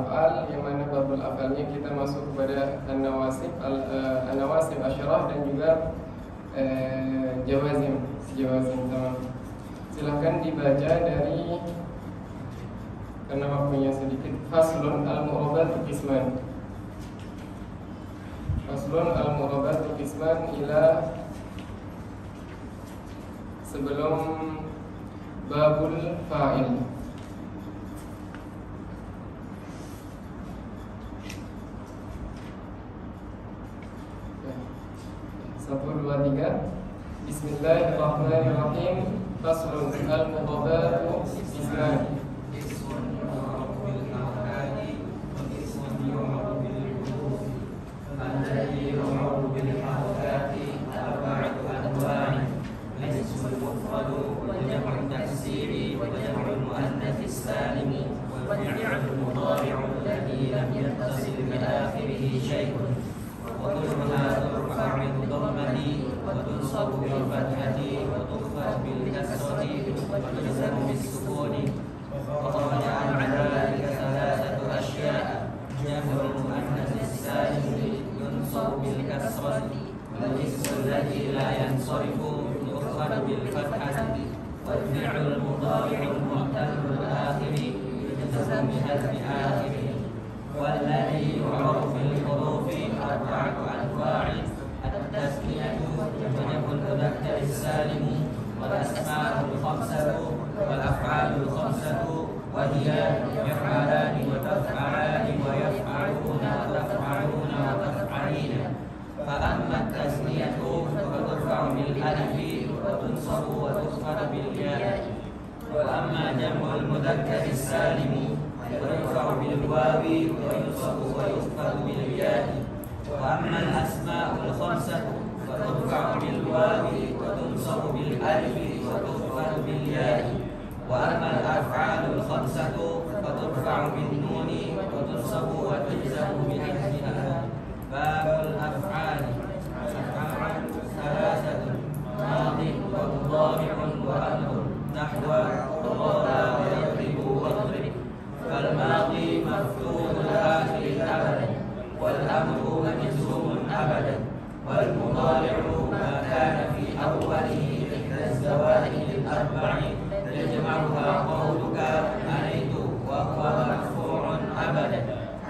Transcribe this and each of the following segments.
af'al, yang mana babul af'alnya kita masuk kepada an-nawasib asyarah dan juga jawazim. Teman. Silahkan dibaca dari, karena waktunya sedikit. Faslun al-mu'rabatu qisman. Faslun al-mu'rabatu qisman ila sebelum babul fa'il. 1, 2, 3. Bismillahirrahmanirrahim. Faslun al-mu'rabatu qisman. وتنصب بالفتحة وتخفض بالكسرة وتجزم بالسكون وخرج عن ذلك 3 أشياء: جمع المؤنث السالم ينصب بالكسرة، والاسم الذي لا ينصرف يخفض بالفتحة، والفعل المضارع المعتل الآخر يجزم بحذف آخره، والذي يعرف بالحروف 4 أنواع: التسمية وجمع المذكر السالم، والأسماء ال5 والأفعال ال5، وهي يفعلان وتفعلان ويفعلون وتفعلون وتفعلين. فأما التسمية فترفع بالألف وتنصب وتخفض بالياء، وأما جمع المذكر السالم فيرفع بالواو وينصب ويخفض بالياء، وأما الأسماء ال5 فترفع بالواو وتنصب بالألف وتخفض بالياء، وأما الأفعال ال5 فترفع بالنون وتنصب وتجزم بحذفها. باب الأفعال. أفعال 3: ماض ومضارع وأمر، نحو ضرب ويضرب واضرب. فالماضي مفتوح الآخر أبدا، والأمر مجزوم أبدا، والمضارع ما كان في أوله إحدى الزوائد ال4 يجمعها قولك أريد، وهو مرفوع أبدا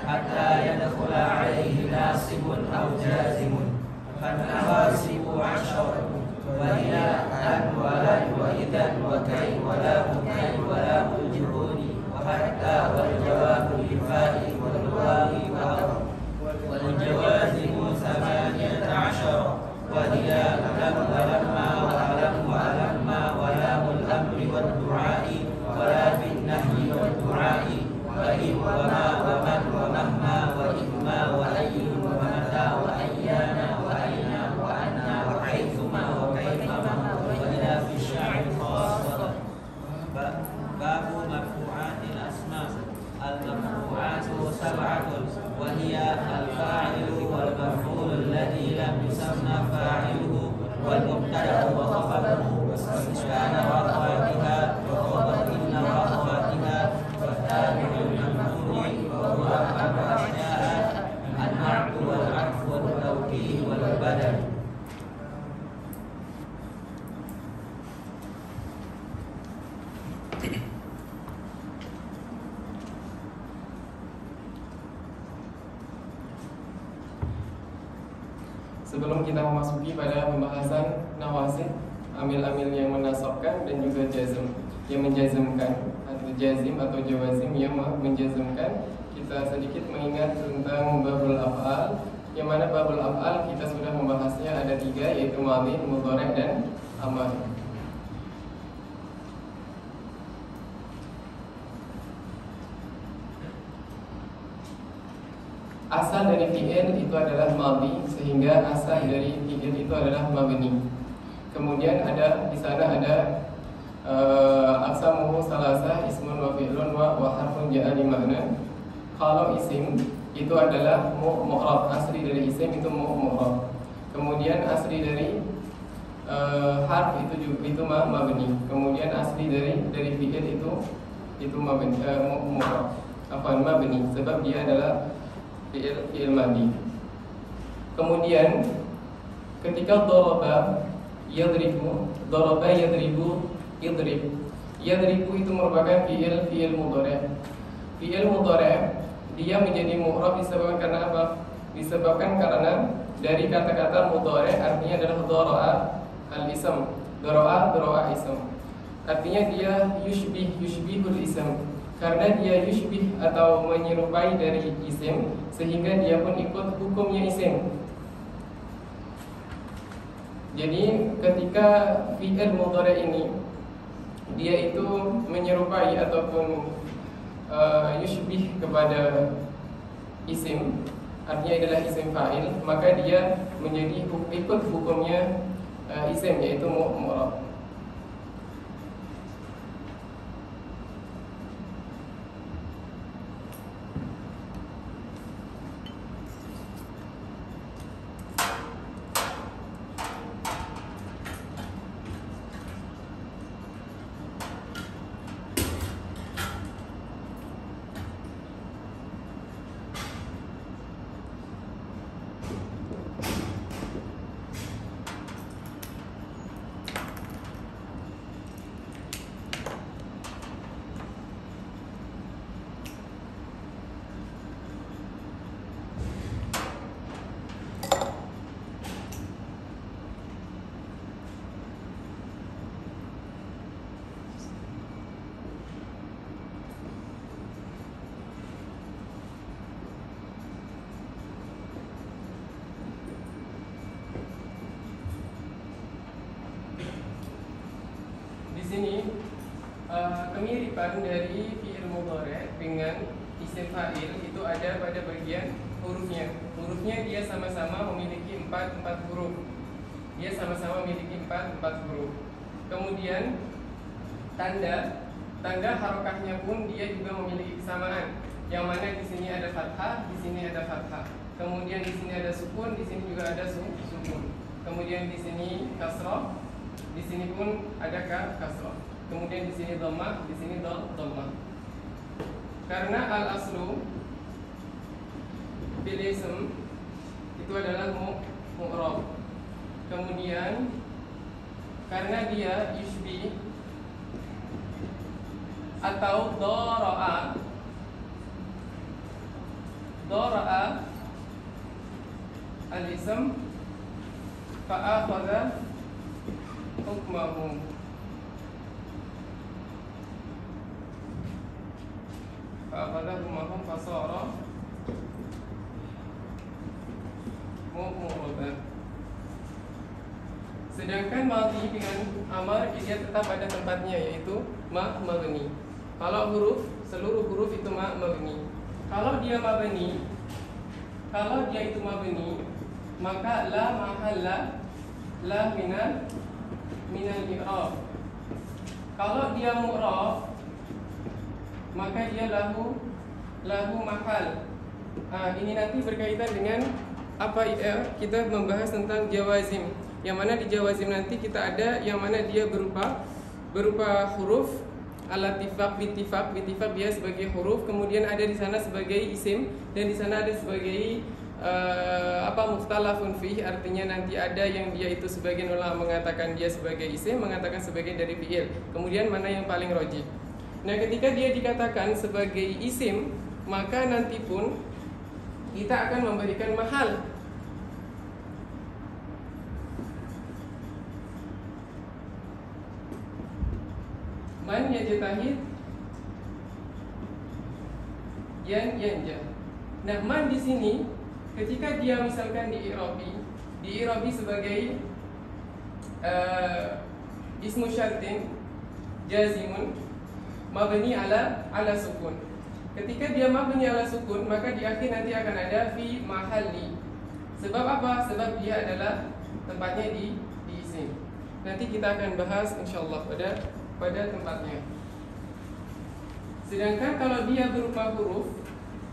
حتى يدخل عليه ناصب أو جازم. فالنواسب 10، وهي أن ولن وإذا وكي ولام كي ولام الجحود وحتى والجواب للفاء والواو وأمر. والجوازم 18، وهي لم ولما وألم وألما ولام الأمر والدعاء ولا في النهي والدعاء وإن وما ومن ومهما وإما وأي ومتى وأيانا وأين وأنا وحيثما وكيفما وإلى في الشعر خاصة. باب مرفوعات الأسماء. المرفوعات 7، وهي الفاعل والمفعول الذي لم يسمى فاعله، والمبتدأ وخبره، وإسكان وأخواتها وخبرهن وأخواتها، والتابع الممنوع وهو 4 أشياء: النعت والعطف والتوكيد والبدل. Sebelum kita memasuki pada pembahasan nawasib, amil-amil yang menasabkan dan juga jazm yang menjazmkan, atau jazim atau jawazim yang menjazmkan, kita sedikit mengingat tentang babul af'al, yang mana babul af'al kita sudah membahasnya ada 3, yaitu madhi, mudhari' dan amar. Asal dari fi'il itu adalah madhi, sehingga asal dari fi'il itu adalah mabni. Kemudian ada di sana ada aqsamuhu salasah, ismun wa fi'lun wa harfun ja'a li ma'na. Kalau isim itu adalah mu'rab, asli dari isim itu mu'rab. Kemudian asli dari harf itu mabni. Kemudian asli dari fi'il itu mabni, mu'rab. mabni sebab dia adalah fi'il madi. Kemudian ketika daraba yadribu, idrib. Yadribu itu merupakan fi'il mudhari'. Fi'il mudhari' dia menjadi mu'rab disebabkan karena apa? Disebabkan karena dari kata-kata mudhari' artinya adalah dhara'a al-ism. Dhara'a ism. Artinya dia yushbihul ism. Karena dia yushbih atau menyerupai dari isim, sehingga dia pun ikut hukumnya isim. Jadi ketika fi'il mudhari' ini dia itu menyerupai ataupun yushbih kepada isim, artinya adalah isim fa'il, maka dia menjadi ikut hukumnya isim, yaitu mu'rab. Sini kemiripan dari fi'il mudhari' dengan isim fa'il itu ada pada bagian hurufnya. Hurufnya dia sama-sama memiliki empat huruf. Dia sama-sama memiliki empat huruf. Kemudian tanda harokahnya pun dia juga memiliki kesamaan. Yang mana di sini ada fathah, di sini ada fathah. Kemudian di sini ada sukun, di sini juga ada sukun. Kemudian di sini kasrah, di sini pun ada kasrah. Kemudian di sini dhammah, di sini dhammah. Karena al-aslu bil ism itu adalah mu'rab. Kemudian karena dia yushbih atau dhara'a al-ism fa'akhadha hukmahu. Fa'akhadha hukmahu fasara mu'raban. Sedangkan madhi dengan amar dia tetap pada tempatnya, yaitu mabni. Kalau seluruh huruf itu mabni. Kalau dia itu mabni, maka la mahalla la minal i'rab. Kalau dia mu'rab, maka dia lahu mahal. Ini nanti berkaitan dengan apa kita membahas tentang jawazim. Yang mana di jawazim nanti kita ada yang mana dia berupa huruf al-ittifaq, bittifaq dia sebagai huruf, kemudian ada di sana sebagai isim, dan di sana ada sebagai mukhtalafun fih, artinya nanti ada yang dia itu sebagian ulama mengatakan dia sebagai isim, mengatakan sebagai dari fi'il. Kemudian mana yang paling rajih? Nah, ketika dia dikatakan sebagai isim, maka nanti pun kita akan memberikan mahal. Man yajtahid yanja. Nah, man di sini ketika dia misalkan diirabi sebagai ismu syartin jazimun mabni ala sukun. Ketika dia mabni ala sukun, maka di akhir nanti akan ada fi mahalli. Sebab apa? Sebab dia adalah tempatnya di isim. Nanti kita akan bahas insyaallah pada tempatnya. Sedangkan kalau dia berupa huruf,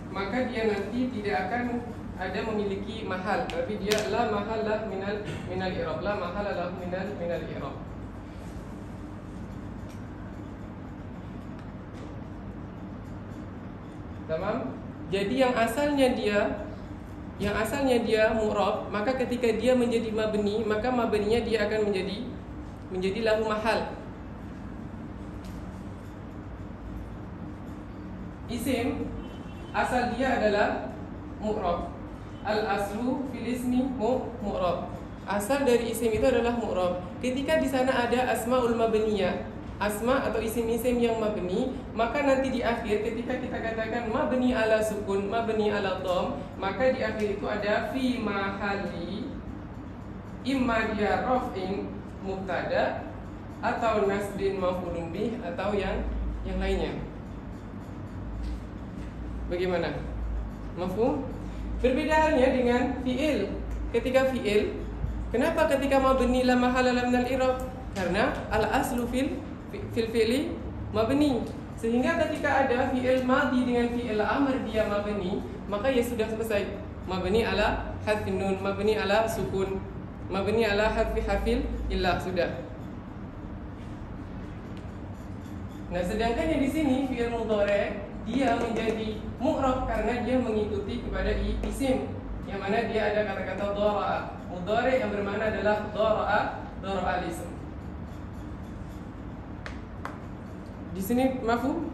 maka dia nanti tidak akan ada memiliki mahal, tapi dia la mahallah minal i'rab, la mahallah minal i'rab. Tamam? Jadi yang asalnya dia mu'rab, maka ketika dia menjadi mabni, maka mabninya dia akan menjadi lahu mahal. Isim asal dia adalah mu'rab. Al-aslu fil ismi mu'rab. Asal dari isim itu adalah mu'rab. Ketika di sana ada asmaul mabniyah, asma atau isim-isim yang mabni, maka nanti di akhir ketika kita katakan mabni ala sukun, mabni ala dhamma, maka di akhir itu ada fi mahalli imma dia raf'in mubtada atau nasbin maf'ulun bih atau yang lainnya. Bagaimana? Mafhum? Berbeda halnya dengan fi'il. Ketika fi'il, kenapa ketika mabni la mahala lahu minal i'rab? Karena al aslu fil fi'li mabni. Sehingga ketika ada fi'il madhi dengan fi'il amr dia mabni, maka ya sudah selesai. Mabni ala hadfin nun, mabni ala sukun, mabni ala hadfi hafil illah, sudah. Nah, sedangkan yang di sini fi'il mudhari' dia menjadi mu'rab karena dia mengikuti kepada isim, yang mana dia ada kata-kata dhara'a. Mudhari' yang bermakna adalah dhara'a al-ism. Di sini mafhum?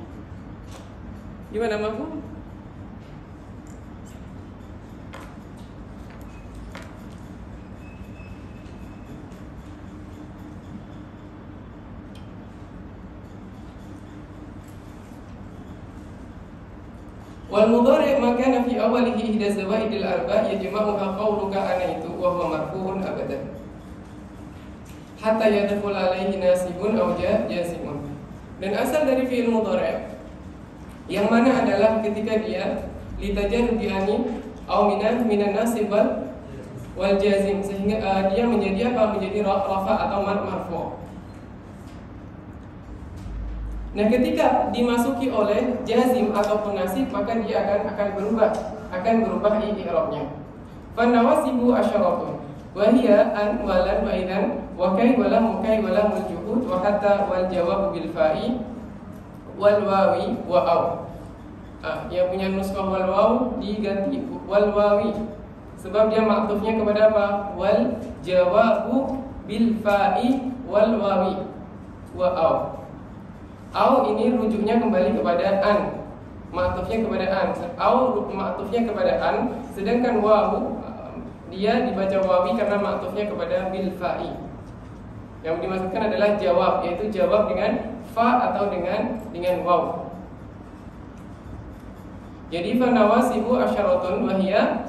Gimana mafhum? Wal mudhari' ma kana fi awwalihi ihda zawaidil arba' yajma'uha qawluka anaitu wa huwa marfu'un abadan hatta yadkhul alaihi nasibun aw jazimun. Dan asal dari fi'il mudhari' yang mana adalah ketika dia litajarrudi ani aw minan nasib wal jazim, sehingga dia menjadi apa? Menjadi rafa atau marfu'. Nah, ketika dimasuki oleh jazim ataupun nasib, maka dia akan berubah i'rabnya. Fa nawasibu asyaratun wa hiya an walan wa idan wa kay wala mukay wala muljuhud wa hatta wal jawab bil fa'i wal wawi wa aw. Yang punya nuskah wal waw diganti wal wawi sebab dia maktufnya kepada apa? Wal jawabu bil fa'i wal wawi wa aw. Aw ini rujuknya kembali kepada an, maktufnya kepada an. Aw maktufnya kepada an, sedangkan wawu dia dibaca wawi karena maktufnya kepada bil fa'i. Yang dimaksudkan adalah jawab, yaitu jawab dengan fa atau dengan waw. Jadi fa nawasibu asyaratun wa hiya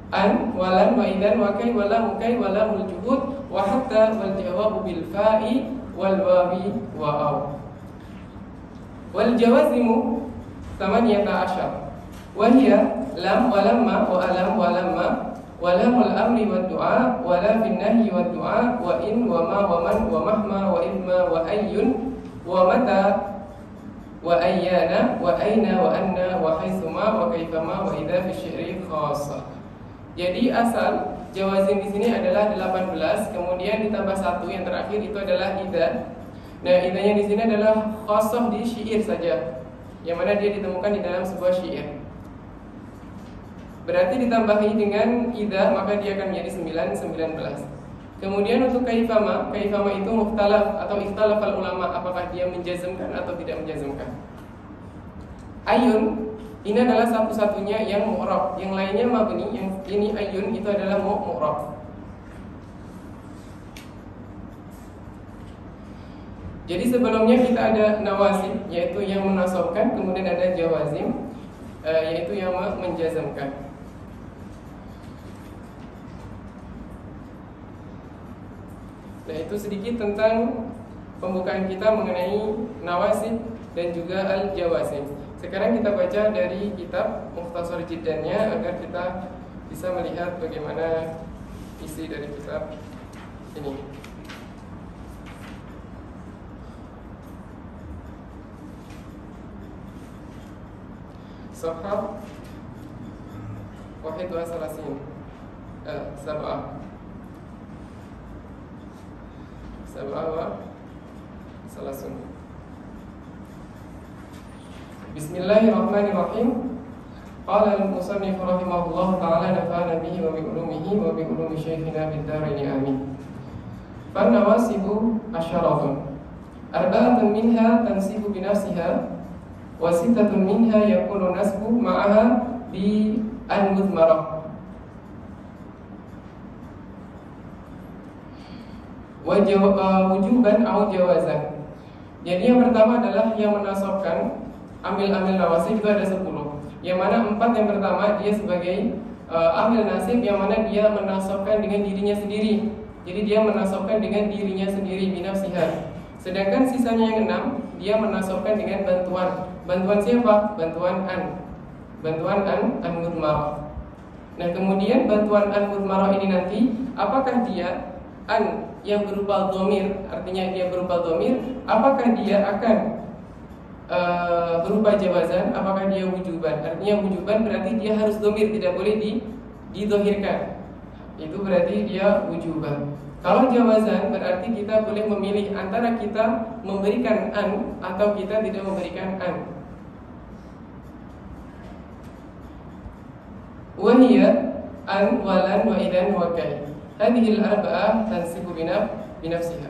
an walan wa idan wa kay wala mukay wala muljuhud wa hatta wal jawabu bil fa'i wal wawi wa aw. Wal jawazimu thamaniyata asyar wa hiya lam wa lamma wa alam wa lamma wa lamul amri wad du'a wa la fin nahyi wad du'a wa in wa ma wa man wa mahma wa imma wa ayyun wa mata wa ayyana wa aina wa anna wa haitsuma wa kaifama wa idza fi syi'ri khassa. Jadi asal jawazim di sini adalah 18, kemudian ditambah 1 yang terakhir itu adalah idza. Nah, idzanya di sini adalah khassah di syair saja, yang mana dia ditemukan di dalam sebuah syair. Berarti ditambahi dengan idza maka dia akan menjadi 19. Kemudian untuk kaifama itu mukhtalaf atau ikhtalafal ulama apakah dia menjazmkan atau tidak menjazmkan. Ayun ini adalah satu-satunya yang mu'rab, yang lainnya mabni, yang ini ayun itu adalah mu'rab. Jadi sebelumnya kita ada nawasib, yaitu yang menasabkan, kemudian ada jawazim, yaitu yang menjazmkan. Nah, itu sedikit tentang pembukaan kita mengenai nawasib dan juga al-jawazim. Sekarang kita baca dari kitab Mukhtasar Jiddannya agar kita bisa melihat bagaimana isi dari kitab ini. Safhah 31 sab'ah wa salasun. Bismillahirrahmanirrahim. Qala al-musannif rahimahullah ta'ala nafa'ana bihi wa bi ulumihi wa bi ulumi syekhina bid darain amin. Fan nawasibu asyaratun. Arba'atun minha tansibu bi nafsiha wa sittatun minha yakunu nasbu ma'aha bi al-mudmarah. Wujuban au jawazan. Jadi yang pertama adalah yang menasabkan amil-amil nawasib itu ada 10. Yang mana 4 yang pertama dia sebagai amil nasib, yang mana dia menasabkan dengan dirinya sendiri. Jadi dia menasabkan dengan dirinya sendiri binafsiha. Sedangkan sisanya yang 6 dia menasabkan dengan bantuan. Bantuan siapa? Bantuan an mudmarah. Nah, kemudian bantuan an mudmarah ini nanti apakah dia an yang berupa dhamir, artinya dia berupa dhamir, apakah dia akan berupa jawazan, apakah dia wujuban? Artinya wujuban berarti dia harus dhamir, tidak boleh didhahirkan. Itu berarti dia wujuban. Kalau jawazan berarti kita boleh memilih antara kita memberikan an atau kita tidak memberikan an. Wa hiya an walan wa idan wa kai. Hadhihi al-arba'ah tansibu binafsiha.